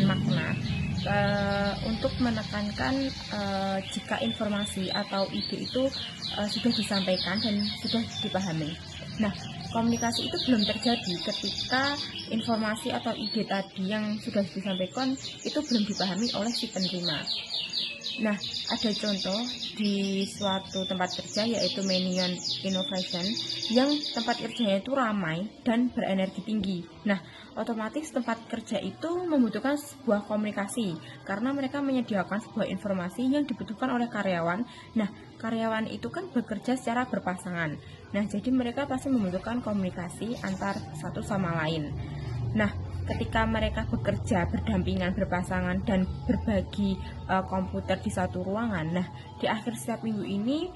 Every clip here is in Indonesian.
makna untuk menekankan jika informasi atau ide itu sudah disampaikan dan sudah dipahami. Nah, komunikasi itu belum terjadi ketika informasi atau ide tadi yang sudah disampaikan itu belum dipahami oleh si penerima. Nah, ada contoh di suatu tempat kerja yaitu Menion Innovation yang tempat kerjanya itu ramai dan berenergi tinggi. Nah, otomatis tempat kerja itu membutuhkan sebuah komunikasi karena mereka menyediakan sebuah informasi yang dibutuhkan oleh karyawan. Nah, karyawan itu kan bekerja secara berpasangan. Nah, jadi mereka pasti membutuhkan komunikasi antar satu sama lain. Nah, ketika mereka bekerja berdampingan, berpasangan, dan berbagi komputer di satu ruangan, nah di akhir setiap minggu ini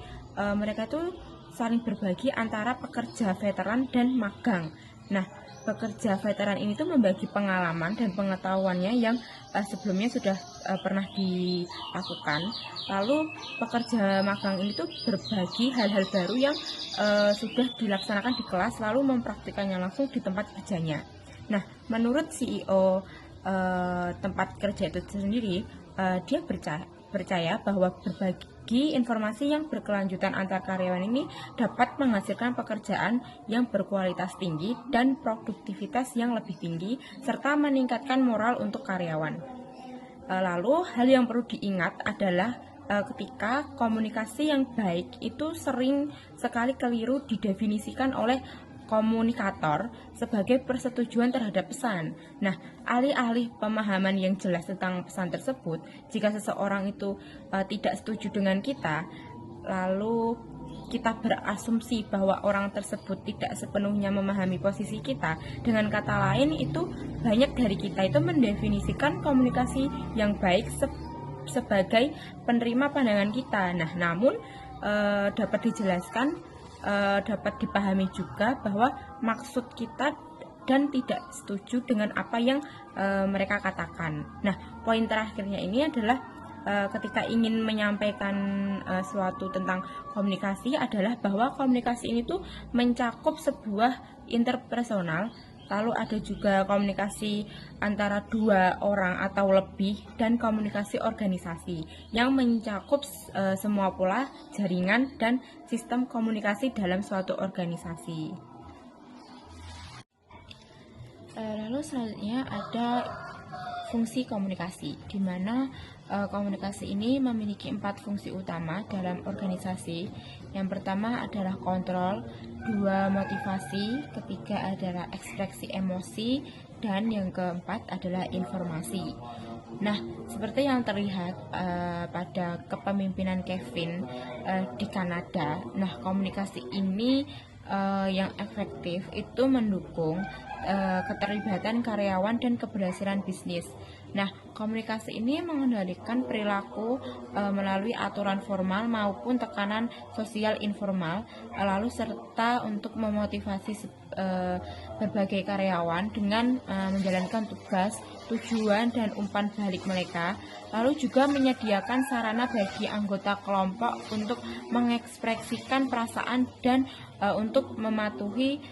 mereka tuh saling berbagi antara pekerja veteran dan magang. Nah, pekerja veteran ini tuh membagi pengalaman dan pengetahuannya yang sebelumnya sudah pernah dilakukan. Lalu pekerja magang ini tuh berbagi hal-hal baru yang sudah dilaksanakan di kelas, lalu mempraktikannya langsung di tempat kerjanya. Nah, menurut CEO tempat kerja itu sendiri, dia percaya bahwa berbagi informasi yang berkelanjutan antar karyawan ini dapat menghasilkan pekerjaan yang berkualitas tinggi dan produktivitas yang lebih tinggi, serta meningkatkan moral untuk karyawan. Lalu, hal yang perlu diingat adalah ketika komunikasi yang baik itu sering sekali keliru didefinisikan oleh komunikator sebagai persetujuan terhadap pesan. Nah, alih-alih pemahaman yang jelas tentang pesan tersebut, jika seseorang itu tidak setuju dengan kita, lalu kita berasumsi bahwa orang tersebut tidak sepenuhnya memahami posisi kita. Dengan kata lain, itu banyak dari kita itu mendefinisikan komunikasi yang baik sebagai penerima pandangan kita. Nah, namun dapat dijelaskan, dapat dipahami juga bahwa maksud kita dan tidak setuju dengan apa yang mereka katakan. Nah, poin terakhirnya ini adalah ketika ingin menyampaikan sesuatu tentang komunikasi adalah bahwa komunikasi ini tuh mencakup sebuah interpersonal. Lalu ada juga komunikasi antara dua orang atau lebih dan komunikasi organisasi yang mencakup semua pola jaringan dan sistem komunikasi dalam suatu organisasi. Lalu selanjutnya ada fungsi komunikasi, di mana komunikasi ini memiliki 4 fungsi utama dalam organisasi. Yang pertama adalah kontrol, 2 motivasi, ketiga adalah ekspresi emosi, dan yang keempat adalah informasi. Nah, seperti yang terlihat pada kepemimpinan Kevin di Kanada, nah komunikasi ini yang efektif itu mendukung keterlibatan karyawan dan keberhasilan bisnis. Nah, komunikasi ini mengendalikan perilaku melalui aturan formal maupun tekanan sosial informal, lalu serta untuk memotivasi berbagai karyawan dengan menjalankan tugas, tujuan, dan umpan balik mereka, lalu juga menyediakan sarana bagi anggota kelompok untuk mengekspresikan perasaan dan untuk mematuhi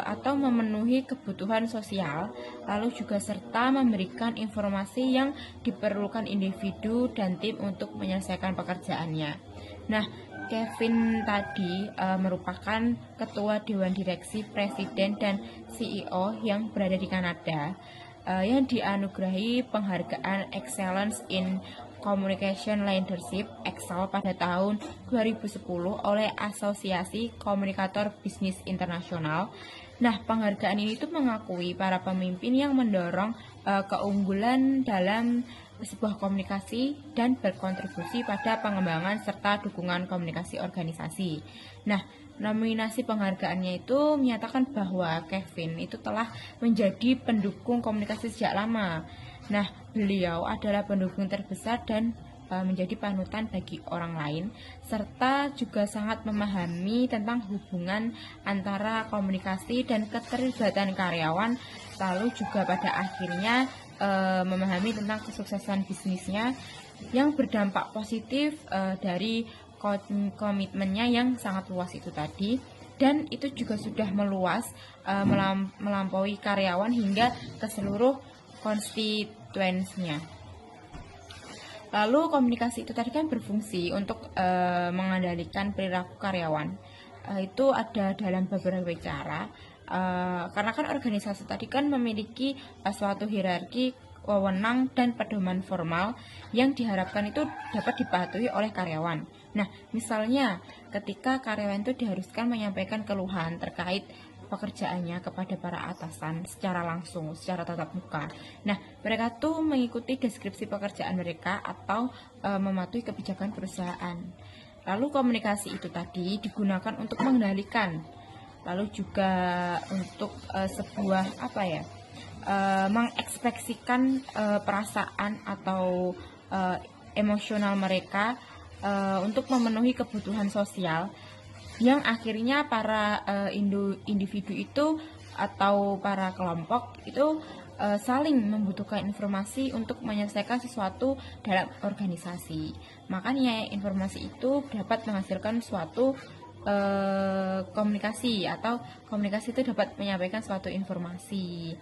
atau memenuhi kebutuhan sosial, lalu juga serta memberikan informasi yang diperlukan individu dan tim untuk menyelesaikan pekerjaannya. Nah, Kevin tadi merupakan ketua dewan direksi, presiden, dan CEO yang berada di Kanada, yang dianugerahi penghargaan Excellence in Communication Leadership (EXCEL) pada tahun 2010 oleh Asosiasi Komunikator Bisnis Internasional. Nah, penghargaan ini tuh mengakui para pemimpin yang mendorong keunggulan dalam sebuah komunikasi dan berkontribusi pada pengembangan serta dukungan komunikasi organisasi. Nah, nominasi penghargaannya itu menyatakan bahwa Kevin itu telah menjadi pendukung komunikasi sejak lama. Nah, beliau adalah pendukung terbesar dan menjadi panutan bagi orang lain, serta juga sangat memahami tentang hubungan antara komunikasi dan keterlibatan karyawan, lalu juga pada akhirnya memahami tentang kesuksesan bisnisnya yang berdampak positif dari komitmennya yang sangat luas itu tadi, dan itu juga sudah meluas melampaui karyawan hingga ke seluruh konstituensinya. Lalu komunikasi itu tadi kan berfungsi untuk mengendalikan perilaku karyawan. Itu ada dalam beberapa cara. Karena kan organisasi tadi kan memiliki suatu hierarki, wewenang dan pedoman formal yang diharapkan itu dapat dipatuhi oleh karyawan. Nah, misalnya ketika karyawan itu diharuskan menyampaikan keluhan terkait pekerjaannya kepada para atasan secara langsung, secara tatap muka. Nah, mereka tuh mengikuti deskripsi pekerjaan mereka atau mematuhi kebijakan perusahaan. Lalu komunikasi itu tadi digunakan untuk mengendalikan, lalu juga untuk sebuah mengekspresikan perasaan atau emosional mereka untuk memenuhi kebutuhan sosial yang akhirnya para individu itu atau para kelompok itu saling membutuhkan informasi untuk menyelesaikan sesuatu dalam organisasi. Makanya informasi itu dapat menghasilkan suatu komunikasi, atau komunikasi itu dapat menyampaikan suatu informasi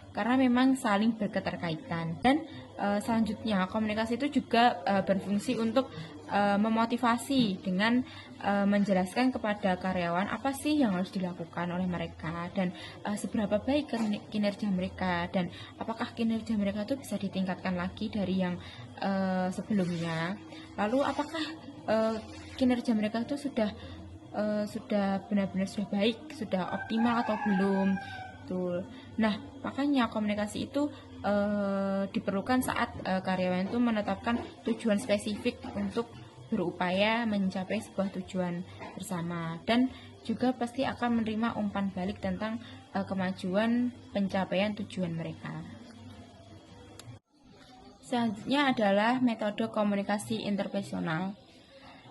karena memang saling berketerkaitan. Dan selanjutnya komunikasi itu juga berfungsi untuk memotivasi dengan menjelaskan kepada karyawan apa sih yang harus dilakukan oleh mereka dan seberapa baik kinerja mereka, dan apakah kinerja mereka itu bisa ditingkatkan lagi dari yang sebelumnya. Lalu apakah kinerja mereka itu sudah benar-benar sudah baik, sudah optimal atau belum. Nah, makanya komunikasi itu diperlukan saat karyawan itu menetapkan tujuan spesifik untuk berupaya mencapai sebuah tujuan bersama, dan juga pasti akan menerima umpan balik tentang kemajuan pencapaian tujuan mereka. Selanjutnya adalah metode komunikasi interpersonal,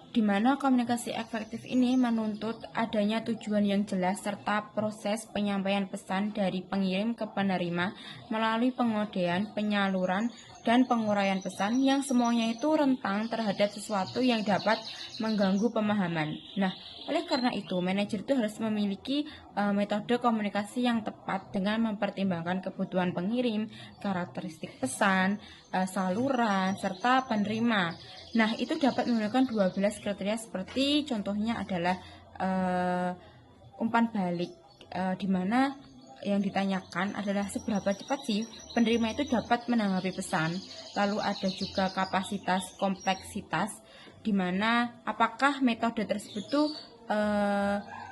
di mana komunikasi efektif ini menuntut adanya tujuan yang jelas serta proses penyampaian pesan dari pengirim ke penerima melalui pengodean, penyaluran, dan penguraian pesan yang semuanya itu rentang terhadap sesuatu yang dapat mengganggu pemahaman. Nah, oleh karena itu, manajer itu harus memiliki metode komunikasi yang tepat dengan mempertimbangkan kebutuhan pengirim, karakteristik pesan, saluran, serta penerima. Nah, itu dapat menggunakan 12 kriteria seperti contohnya adalah umpan balik, di mana yang ditanyakan adalah seberapa cepat sih penerima itu dapat menanggapi pesan. Lalu ada juga kapasitas kompleksitas, di mana apakah metode tersebut tuh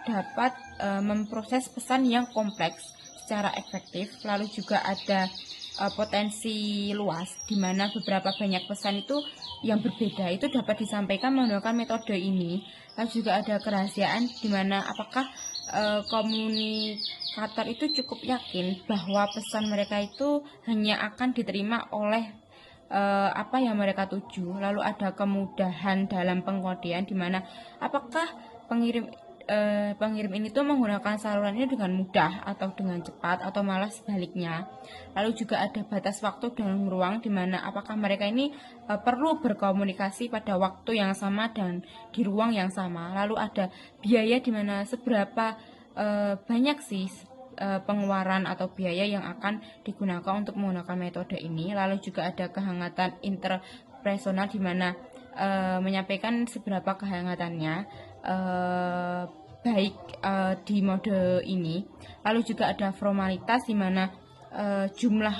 dapat memproses pesan yang kompleks secara efektif. Lalu juga ada potensi luas, di mana beberapa banyak pesan itu yang berbeda itu dapat disampaikan menggunakan metode ini. Lalu juga ada kerahasiaan, di mana apakah komunikator itu cukup yakin bahwa pesan mereka itu hanya akan diterima oleh apa yang mereka tuju. Lalu ada kemudahan dalam pengkodean, di mana apakah pengirim ini tuh menggunakan saluran ini dengan mudah atau dengan cepat atau malah sebaliknya. Lalu juga ada batas waktu dan ruang, di mana apakah mereka ini perlu berkomunikasi pada waktu yang sama dan di ruang yang sama. Lalu ada biaya, di mana seberapa banyak sih pengeluaran atau biaya yang akan digunakan untuk menggunakan metode ini. Lalu juga ada kehangatan interpersonal, di mana menyampaikan seberapa kehangatannya baik di mode ini. Lalu juga ada formalitas, di mana jumlah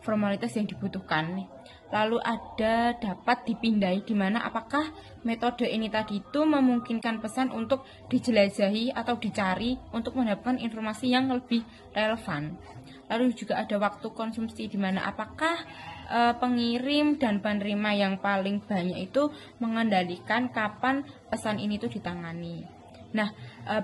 formalitas yang dibutuhkan. Lalu ada dapat dipindai, di mana apakah metode ini tadi itu memungkinkan pesan untuk dijelajahi atau dicari untuk mendapatkan informasi yang lebih relevan. Lalu juga ada waktu konsumsi, di mana apakah pengirim dan penerima yang paling banyak itu mengendalikan kapan pesan ini tuh ditangani. Nah,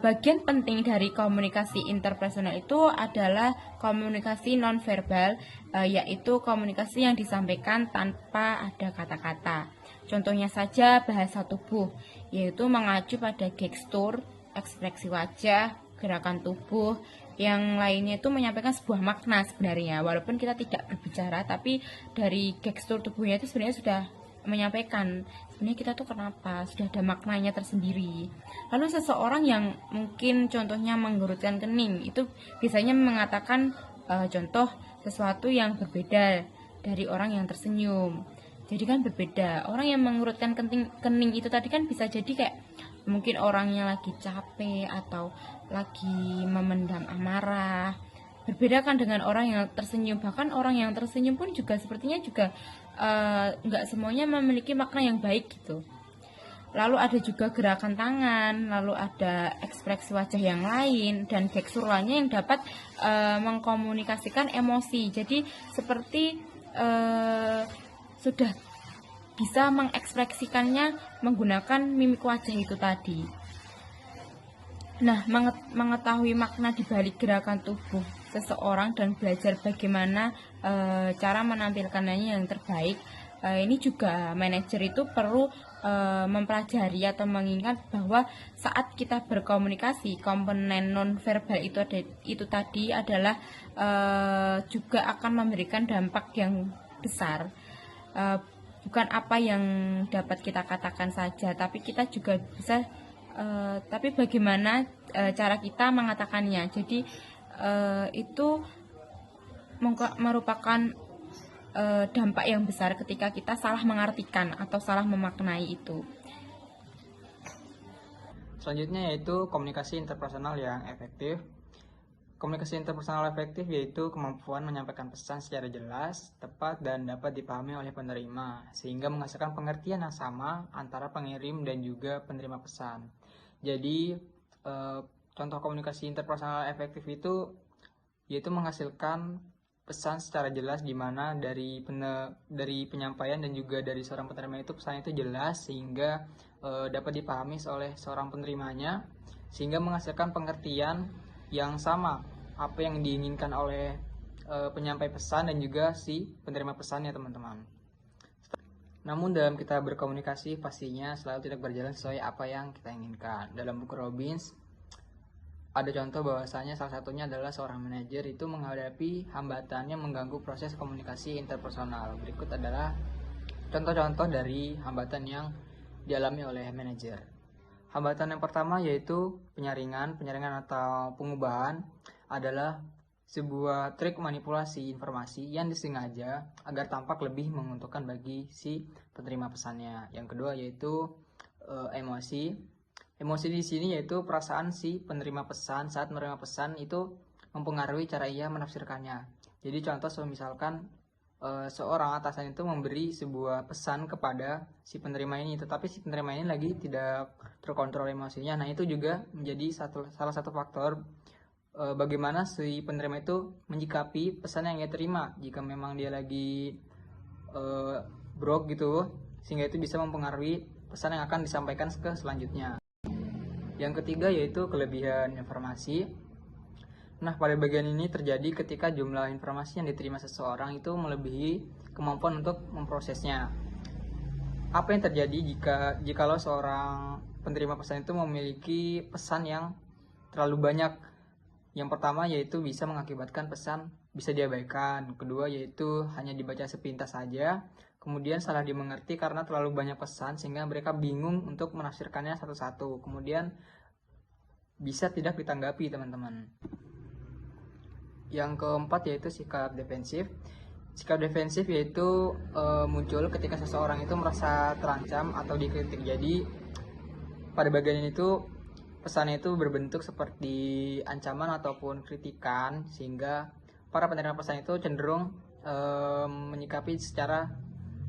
bagian penting dari komunikasi interpersonal itu adalah komunikasi nonverbal, yaitu komunikasi yang disampaikan tanpa ada kata-kata. Contohnya saja bahasa tubuh, yaitu mengacu pada gestur, ekspresi wajah, gerakan tubuh. Yang lainnya itu menyampaikan sebuah makna sebenarnya, walaupun kita tidak berbicara, tapi dari gestur tubuhnya itu sebenarnya sudah menyampaikan sebenarnya kita tuh kenapa, sudah ada maknanya tersendiri. Lalu seseorang yang mungkin contohnya menggerutkan kening itu biasanya mengatakan contoh sesuatu yang berbeda dari orang yang tersenyum. Jadi kan berbeda. Orang yang mengurutkan kening itu tadi kan bisa jadi kayak mungkin orangnya lagi capek atau lagi memendam amarah. Berbeda kan dengan orang yang tersenyum. Bahkan orang yang tersenyum pun juga sepertinya juga nggak semuanya memiliki makna yang baik gitu. Lalu ada juga gerakan tangan, lalu ada ekspresi wajah yang lain, dan gestur lainnya yang dapat mengkomunikasikan emosi. Jadi seperti sudah bisa mengekspresikannya menggunakan mimik wajah itu tadi. Nah, mengetahui makna di balik gerakan tubuh seseorang dan belajar bagaimana cara menampilkannya yang terbaik, ini juga manajer itu perlu mempelajari atau mengingat bahwa saat kita berkomunikasi, komponen nonverbal itu tadi adalah juga akan memberikan dampak yang besar. Bukan apa yang dapat kita katakan saja, tapi kita juga bisa tapi bagaimana cara kita mengatakannya. Jadi itu merupakan dampak yang besar ketika kita salah mengartikan atau salah memaknai itu. Selanjutnya yaitu komunikasi interpersonal yang efektif. Komunikasi interpersonal efektif yaitu kemampuan menyampaikan pesan secara jelas, tepat, dan dapat dipahami oleh penerima, sehingga menghasilkan pengertian yang sama antara pengirim dan juga penerima pesan. Jadi, contoh komunikasi interpersonal efektif itu yaitu menghasilkan pesan secara jelas, di mana dari penyampaian dan juga dari seorang penerima itu pesan itu jelas sehingga dapat dipahami oleh seorang penerimanya, sehingga menghasilkan pengertian yang sama apa yang diinginkan oleh penyampai pesan dan juga si penerima pesannya, teman-teman. Namun dalam kita berkomunikasi pastinya selalu tidak berjalan sesuai apa yang kita inginkan. Dalam buku Robbins ada contoh bahwasanya salah satunya adalah seorang manajer itu menghadapi hambatan yang mengganggu proses komunikasi interpersonal. Berikut adalah contoh-contoh dari hambatan yang dialami oleh manajer. Hambatan yang pertama yaitu penyaringan atau pengubahan adalah sebuah trik manipulasi informasi yang disengaja agar tampak lebih menguntungkan bagi si penerima pesannya. Yang kedua yaitu emosi. Emosi di sini yaitu perasaan si penerima pesan saat menerima pesan itu mempengaruhi cara ia menafsirkannya. Jadi contoh misalkan seorang atasan itu memberi sebuah pesan kepada si penerima ini, tetapi si penerima ini lagi tidak terkontrol emosinya. Nah, itu juga menjadi salah satu faktor bagaimana si penerima itu menyikapi pesan yang ia terima. Jika memang dia lagi brok gitu, sehingga itu bisa mempengaruhi pesan yang akan disampaikan ke selanjutnya. Yang ketiga yaitu kelebihan informasi. Nah, pada bagian ini terjadi ketika jumlah informasi yang diterima seseorang itu melebihi kemampuan untuk memprosesnya. Apa yang terjadi jikalau seorang penerima pesan itu memiliki pesan yang terlalu banyak? Yang pertama yaitu bisa mengakibatkan pesan bisa diabaikan. Kedua yaitu hanya dibaca sepintas saja. Kemudian salah dimengerti karena terlalu banyak pesan sehingga mereka bingung untuk menafsirkannya satu-satu. Kemudian bisa tidak ditanggapi, teman-teman. Yang keempat yaitu sikap defensif. Sikap defensif yaitu muncul ketika seseorang itu merasa terancam atau dikritik. Jadi pada bagian ini tuh pesannya itu berbentuk seperti ancaman ataupun kritikan, sehingga para penerima pesan itu cenderung menyikapi secara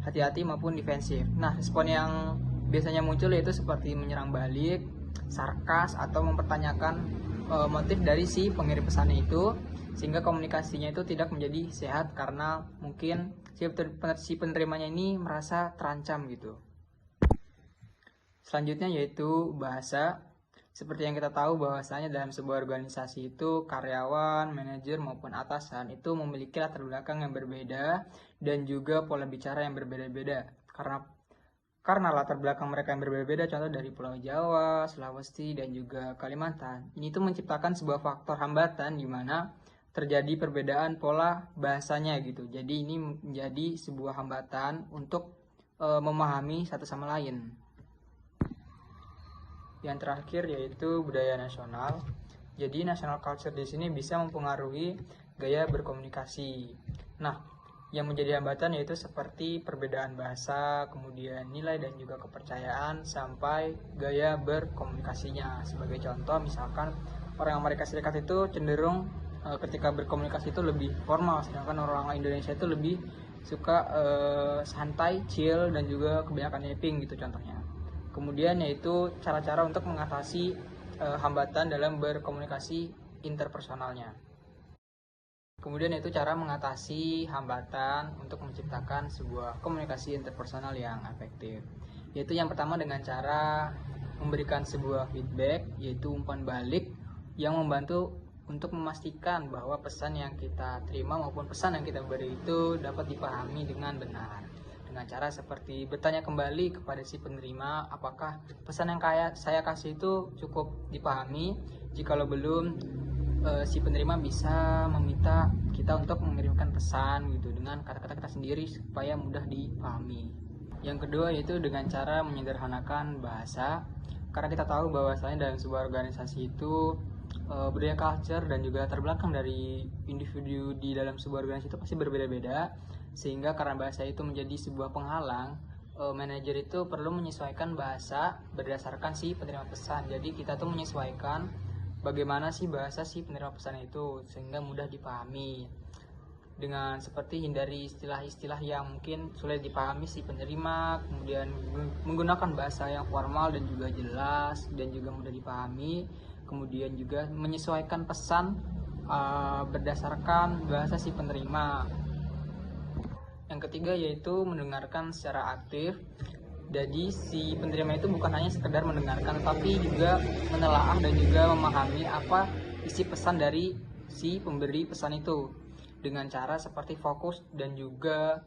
hati-hati maupun defensif. Nah, respon yang biasanya muncul yaitu seperti menyerang balik, sarkas, atau mempertanyakan motif dari si pengirim pesannya itu, sehingga komunikasinya itu tidak menjadi sehat karena mungkin si penerimanya ini merasa terancam gitu. Selanjutnya yaitu bahasa. Seperti yang kita tahu bahwasanya dalam sebuah organisasi itu karyawan, manajer maupun atasan itu memiliki latar belakang yang berbeda dan juga pola bicara yang berbeda-beda. Karena latar belakang mereka yang berbeda-beda, contoh dari Pulau Jawa, Sulawesi, dan juga Kalimantan. Ini tuh menciptakan sebuah faktor hambatan di mana terjadi perbedaan pola bahasanya gitu. Jadi ini menjadi sebuah hambatan untuk memahami satu sama lain. Yang terakhir yaitu budaya nasional. Jadi national culture di sini bisa mempengaruhi gaya berkomunikasi. Nah, Yang menjadi hambatan yaitu seperti perbedaan bahasa, kemudian nilai dan juga kepercayaan, sampai gaya berkomunikasinya. Sebagai contoh, misalkan orang Amerika Serikat itu cenderung ketika berkomunikasi itu lebih formal, sedangkan orang Indonesia itu lebih suka santai, chill, dan juga kebanyakan napping gitu contohnya. Kemudian yaitu cara-cara untuk mengatasi hambatan dalam berkomunikasi interpersonalnya. Kemudian yaitu cara mengatasi hambatan untuk menciptakan sebuah komunikasi interpersonal yang efektif. Yaitu yang pertama dengan cara memberikan sebuah feedback, yaitu umpan balik yang membantu untuk memastikan bahwa pesan yang kita terima maupun pesan yang kita beri itu dapat dipahami dengan benar. Dengan cara seperti bertanya kembali kepada si penerima, apakah pesan yang saya kasih itu cukup dipahami. Jikalau belum, si penerima bisa meminta kita untuk mengirimkan pesan gitu dengan kata-kata kita sendiri supaya mudah dipahami. Yang kedua yaitu dengan cara menyederhanakan bahasa, karena kita tahu bahwasanya dalam sebuah organisasi itu budaya culture dan juga latar belakang dari individu di dalam sebuah organisasi itu pasti berbeda-beda, sehingga karena bahasa itu menjadi sebuah penghalang, manajer itu perlu menyesuaikan bahasa berdasarkan si penerima pesan. Jadi kita tuh menyesuaikan bagaimana sih bahasa si penerima pesan itu sehingga mudah dipahami, dengan seperti hindari istilah-istilah yang mungkin sulit dipahami si penerima, kemudian menggunakan bahasa yang formal dan juga jelas dan juga mudah dipahami, kemudian juga menyesuaikan pesan berdasarkan bahasa si penerima. Yang ketiga yaitu mendengarkan secara aktif. Jadi si penerima itu bukan hanya sekedar mendengarkan, tapi juga menelaah dan juga memahami apa isi pesan dari si pemberi pesan itu, dengan cara seperti fokus dan juga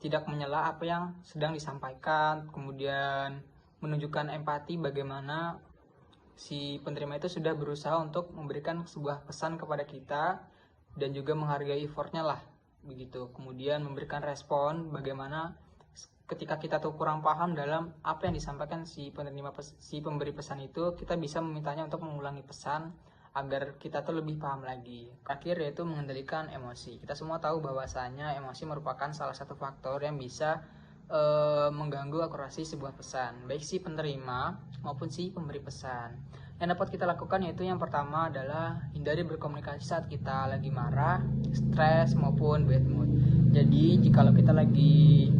tidak menyela apa yang sedang disampaikan, kemudian menunjukkan empati bagaimana si penerima itu sudah berusaha untuk memberikan sebuah pesan kepada kita dan juga menghargai effortnya lah begitu. Kemudian memberikan respon bagaimana ketika kita tuh kurang paham dalam apa yang disampaikan si pemberi pesan itu, kita bisa memintanya untuk mengulangi pesan agar kita tuh lebih paham lagi. Terakhir yaitu mengendalikan emosi. Kita semua tahu bahwasanya emosi merupakan salah satu faktor yang bisa mengganggu akurasi sebuah pesan, baik si penerima maupun si pemberi pesan. Yang dapat kita lakukan yaitu yang pertama adalah hindari berkomunikasi saat kita lagi marah, stres maupun bad mood. Jadi jikalau kita lagi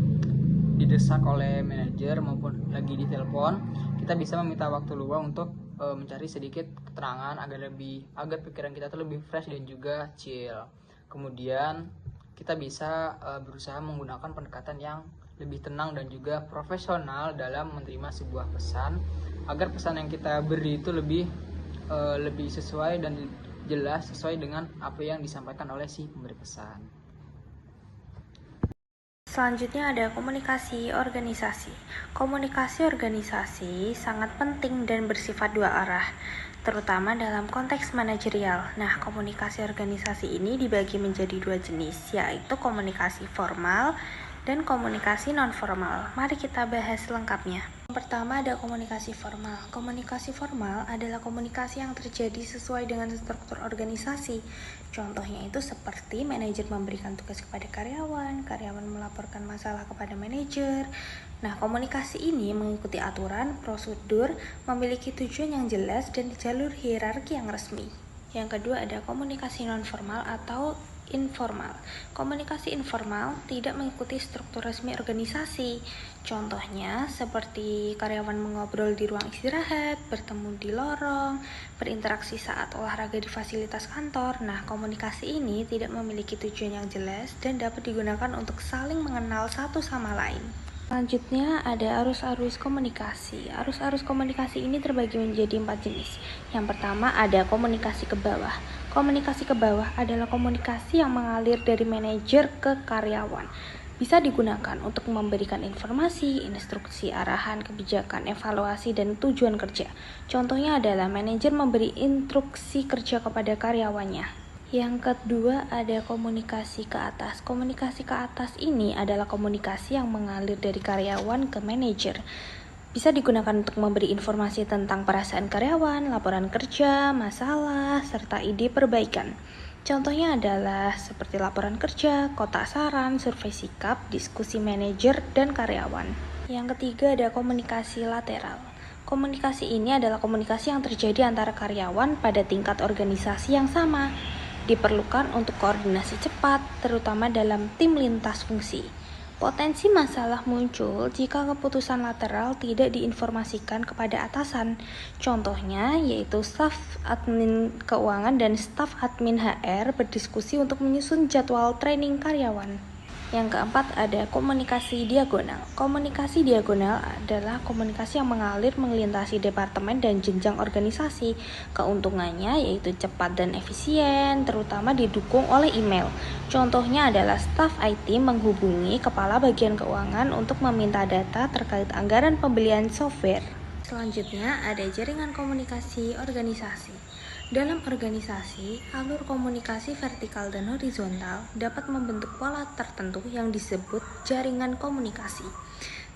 didesak oleh manajer maupun lagi ditelepon, kita bisa meminta waktu luang untuk mencari sedikit keterangan agar pikiran kita tuh lebih fresh dan juga chill. Kemudian kita bisa berusaha menggunakan pendekatan yang lebih tenang dan juga profesional dalam menerima sebuah pesan, agar pesan yang kita beri itu lebih sesuai dan jelas sesuai dengan apa yang disampaikan oleh si pemberi pesan. Selanjutnya ada komunikasi organisasi. Komunikasi organisasi sangat penting dan bersifat dua arah, terutama dalam konteks manajerial. Nah, komunikasi organisasi ini dibagi menjadi dua jenis, yaitu komunikasi formal dan komunikasi non-formal. Mari kita bahas lengkapnya. Yang pertama ada komunikasi formal. Komunikasi formal adalah komunikasi yang terjadi sesuai dengan struktur organisasi. Contohnya itu seperti manajer memberikan tugas kepada karyawan, karyawan melaporkan masalah kepada manajer. Nah, komunikasi ini mengikuti aturan, prosedur, memiliki tujuan yang jelas dan jalur hierarki yang resmi. Yang kedua ada komunikasi non-formal atau informal. Komunikasi informal tidak mengikuti struktur resmi organisasi. Contohnya seperti karyawan mengobrol di ruang istirahat, bertemu di lorong, berinteraksi saat olahraga di fasilitas kantor. Nah, komunikasi ini tidak memiliki tujuan yang jelas dan dapat digunakan untuk saling mengenal satu sama lain. Selanjutnya ada arus-arus komunikasi. Arus-arus komunikasi ini terbagi menjadi 4 jenis. Yang pertama ada komunikasi ke bawah. Komunikasi ke bawah adalah komunikasi yang mengalir dari manajer ke karyawan. Bisa digunakan untuk memberikan informasi, instruksi, arahan, kebijakan, evaluasi, dan tujuan kerja. Contohnya adalah manajer memberi instruksi kerja kepada karyawannya. Yang kedua ada komunikasi ke atas. Komunikasi ke atas ini adalah komunikasi yang mengalir dari karyawan ke manajer. Bisa digunakan untuk memberi informasi tentang perasaan karyawan, laporan kerja, masalah, serta ide perbaikan. Contohnya adalah seperti laporan kerja, kotak saran, survei sikap, diskusi manajer, dan karyawan. Yang ketiga ada komunikasi lateral. Komunikasi ini adalah komunikasi yang terjadi antara karyawan pada tingkat organisasi yang sama. Diperlukan untuk koordinasi cepat, terutama dalam tim lintas fungsi. Potensi masalah muncul jika keputusan lateral tidak diinformasikan kepada atasan. Contohnya yaitu staf admin keuangan dan staf admin HR berdiskusi untuk menyusun jadwal training karyawan. Yang keempat ada komunikasi diagonal. Komunikasi diagonal adalah komunikasi yang mengalir melintasi departemen dan jenjang organisasi. Keuntungannya yaitu cepat dan efisien, terutama didukung oleh email. Contohnya adalah staf IT menghubungi kepala bagian keuangan untuk meminta data terkait anggaran pembelian software. Selanjutnya ada jaringan komunikasi organisasi. Dalam organisasi, alur komunikasi vertikal dan horizontal dapat membentuk pola tertentu yang disebut jaringan komunikasi.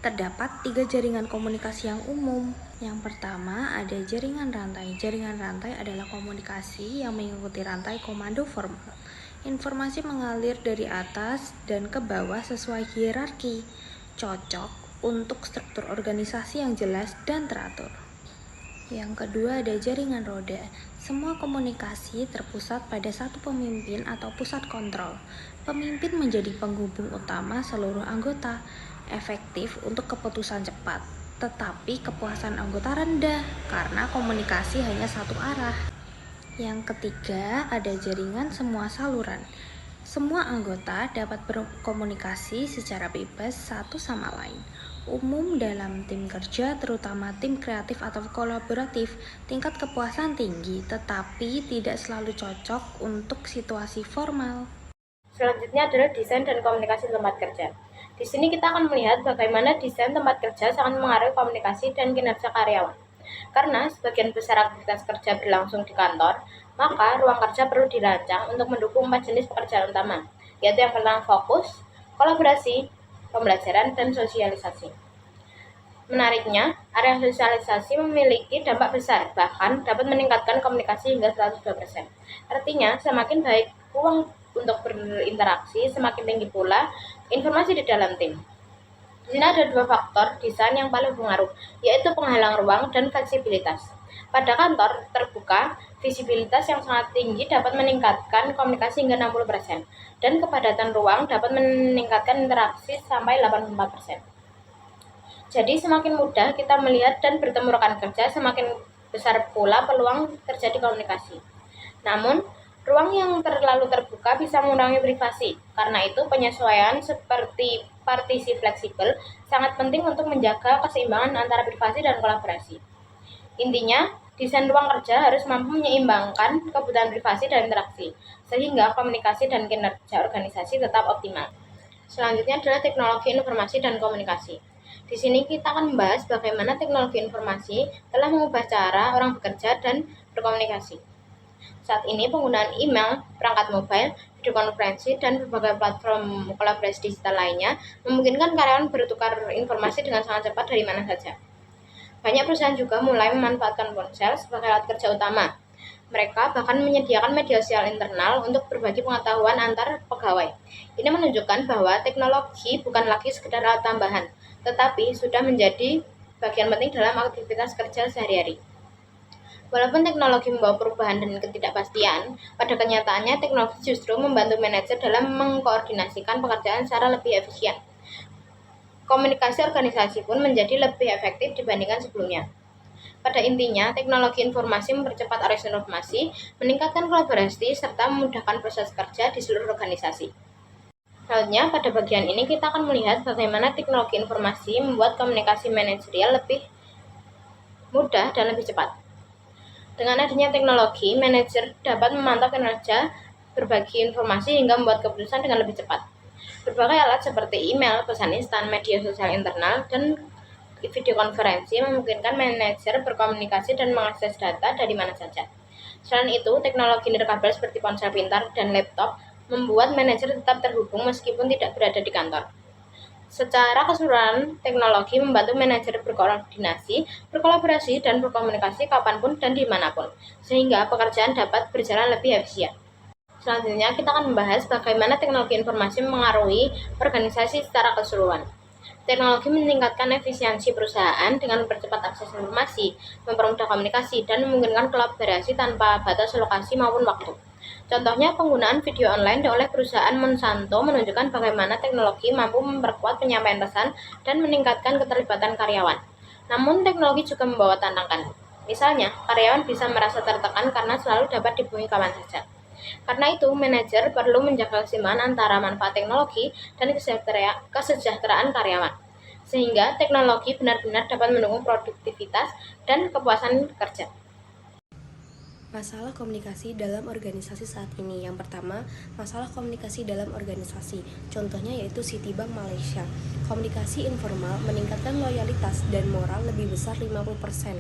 Terdapat 3 jaringan komunikasi yang umum. Yang pertama ada jaringan rantai. Jaringan rantai adalah komunikasi yang mengikuti rantai komando formal. Informasi mengalir dari atas dan ke bawah sesuai hierarki, cocok untuk struktur organisasi yang jelas dan teratur. Yang kedua ada jaringan roda. Semua komunikasi terpusat pada satu pemimpin atau pusat kontrol. Pemimpin menjadi penghubung utama seluruh anggota, efektif untuk keputusan cepat. Tetapi kepuasan anggota rendah karena komunikasi hanya satu arah. Yang ketiga ada jaringan semua saluran. Semua anggota dapat berkomunikasi secara bebas satu sama lain. Umum dalam tim kerja, terutama tim kreatif atau kolaboratif, tingkat kepuasan tinggi, tetapi tidak selalu cocok untuk situasi formal. Selanjutnya adalah desain dan komunikasi tempat kerja. Di sini kita akan melihat bagaimana desain tempat kerja sangat mengaruhi komunikasi dan kinerja karyawan. Karena sebagian besar aktivitas kerja berlangsung di kantor, maka ruang kerja perlu dirancang untuk mendukung 4 jenis pekerjaan utama, yaitu yang pertama fokus, kolaborasi, pembelajaran, dan sosialisasi. Menariknya, area sosialisasi memiliki dampak besar, bahkan dapat meningkatkan komunikasi hingga 102%. Artinya, semakin baik ruang untuk berinteraksi, semakin tinggi pula informasi di dalam tim. Di sini ada 2 faktor desain yang paling berpengaruh, yaitu penghalang ruang dan fleksibilitas. Pada kantor terbuka, visibilitas yang sangat tinggi dapat meningkatkan komunikasi hingga 60%, dan kepadatan ruang dapat meningkatkan interaksi sampai 84%. Jadi semakin mudah kita melihat dan bertemu rekan kerja, semakin besar pula peluang terjadi komunikasi. Namun, ruang yang terlalu terbuka bisa mengurangi privasi. Karena itu, penyesuaian seperti partisi fleksibel sangat penting untuk menjaga keseimbangan antara privasi dan kolaborasi. Intinya, desain ruang kerja harus mampu menyeimbangkan kebutuhan privasi dan interaksi, sehingga komunikasi dan kinerja organisasi tetap optimal. Selanjutnya adalah teknologi informasi dan komunikasi. Di sini kita akan membahas bagaimana teknologi informasi telah mengubah cara orang bekerja dan berkomunikasi. Saat ini penggunaan email, perangkat mobile, video konferensi, dan berbagai platform kolaborasi digital lainnya memungkinkan karyawan bertukar informasi dengan sangat cepat dari mana saja. Banyak perusahaan juga mulai memanfaatkan ponsel sebagai alat kerja utama. Mereka bahkan menyediakan media sosial internal untuk berbagi pengetahuan antar pegawai. Ini menunjukkan bahwa teknologi bukan lagi sekedar alat tambahan, tetapi sudah menjadi bagian penting dalam aktivitas kerja sehari-hari. Walaupun teknologi membawa perubahan dan ketidakpastian, pada kenyataannya teknologi justru membantu manajer dalam mengkoordinasikan pekerjaan secara lebih efisien. Komunikasi organisasi pun menjadi lebih efektif dibandingkan sebelumnya. Pada intinya, teknologi informasi mempercepat arus informasi, meningkatkan kolaborasi, serta memudahkan proses kerja di seluruh organisasi. Selanjutnya, pada bagian ini kita akan melihat bagaimana teknologi informasi membuat komunikasi manajerial lebih mudah dan lebih cepat. Dengan adanya teknologi, manajer dapat memantau kinerja, berbagi informasi, hingga membuat keputusan dengan lebih cepat. Berbagai alat seperti email, pesan instan, media sosial internal, dan video konferensi memungkinkan manajer berkomunikasi dan mengakses data dari mana saja. Selain itu, teknologi nirkabel seperti ponsel pintar dan laptop membuat manajer tetap terhubung meskipun tidak berada di kantor. Secara keseluruhan, teknologi membantu manajer berkoordinasi, berkolaborasi, dan berkomunikasi kapanpun dan dimanapun, sehingga pekerjaan dapat berjalan lebih efisien. Selanjutnya, kita akan membahas bagaimana teknologi informasi mengaruhi organisasi secara keseluruhan. Teknologi meningkatkan efisiensi perusahaan dengan mempercepat akses informasi, mempermudah komunikasi, dan memungkinkan kolaborasi tanpa batas lokasi maupun waktu. Contohnya, penggunaan video online oleh perusahaan Monsanto menunjukkan bagaimana teknologi mampu memperkuat penyampaian pesan dan meningkatkan keterlibatan karyawan. Namun, teknologi juga membawa tantangan. Misalnya, karyawan bisa merasa tertekan karena selalu dapat dihubungi kapan saja. Karena itu, manajer perlu menjaga keseimbangan antara manfaat teknologi dan kesejahteraan karyawan, sehingga teknologi benar-benar dapat mendukung produktivitas dan kepuasan kerja. Masalah komunikasi dalam organisasi saat ini. Yang pertama, masalah komunikasi dalam organisasi. Contohnya yaitu Citibank Malaysia. Komunikasi informal meningkatkan loyalitas dan moral lebih besar 50%.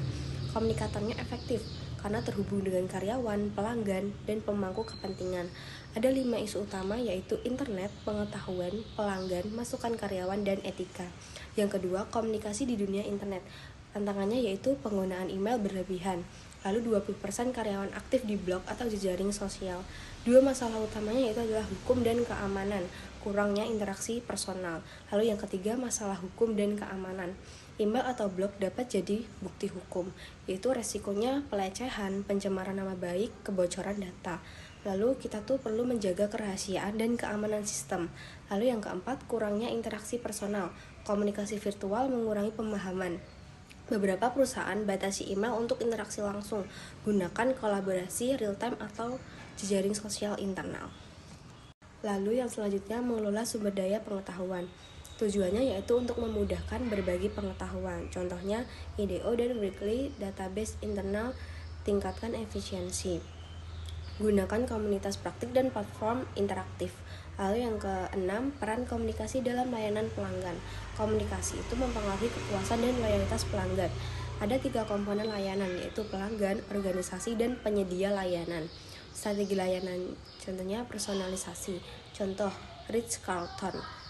Komunikatornya efektif karena terhubung dengan karyawan, pelanggan, dan pemangku kepentingan. Ada 5 isu utama yaitu internet, pengetahuan, pelanggan, masukan karyawan, dan etika. Yang kedua, komunikasi di dunia internet. Tantangannya yaitu penggunaan email berlebihan. Lalu 20% karyawan aktif di blog atau jejaring sosial. Dua masalah utamanya yaitu adalah hukum dan keamanan, kurangnya interaksi personal. Lalu yang ketiga, masalah hukum dan keamanan. Email atau blog dapat jadi bukti hukum, yaitu resikonya pelecehan, pencemaran nama baik, kebocoran data. Lalu kita tuh perlu menjaga kerahasiaan dan keamanan sistem. Lalu yang keempat, kurangnya interaksi personal. Komunikasi virtual mengurangi pemahaman. Beberapa perusahaan batasi email untuk interaksi langsung. Gunakan kolaborasi real time atau jejaring sosial internal. Lalu yang selanjutnya, mengelola sumber daya pengetahuan. Tujuannya yaitu untuk memudahkan berbagi pengetahuan. Contohnya, IDEO dan Berkeley Database Internal, tingkatkan efisiensi. Gunakan komunitas praktik dan platform interaktif. Lalu yang keenam, peran komunikasi dalam layanan pelanggan. Komunikasi itu mempengaruhi kepuasan dan loyalitas pelanggan. Ada 3 komponen layanan, yaitu pelanggan, organisasi, dan penyedia layanan. Strategi layanan, contohnya personalisasi. Contoh, Ritz-Carlton.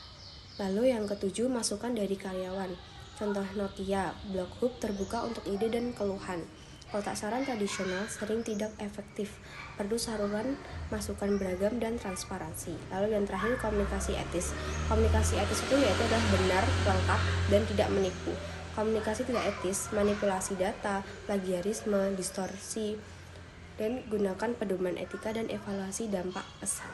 Lalu yang ketujuh, masukan dari karyawan. Contoh Nokia, blog hub terbuka untuk ide dan keluhan. Kotak saran tradisional sering tidak efektif, perlu saluran masukan beragam dan transparansi. Lalu yang terakhir, komunikasi etis. Komunikasi etis itu yaitu adalah benar, lengkap, dan tidak menipu. Komunikasi tidak etis, manipulasi data, plagiarisme, distorsi, dan gunakan pedoman etika dan evaluasi dampak pesan.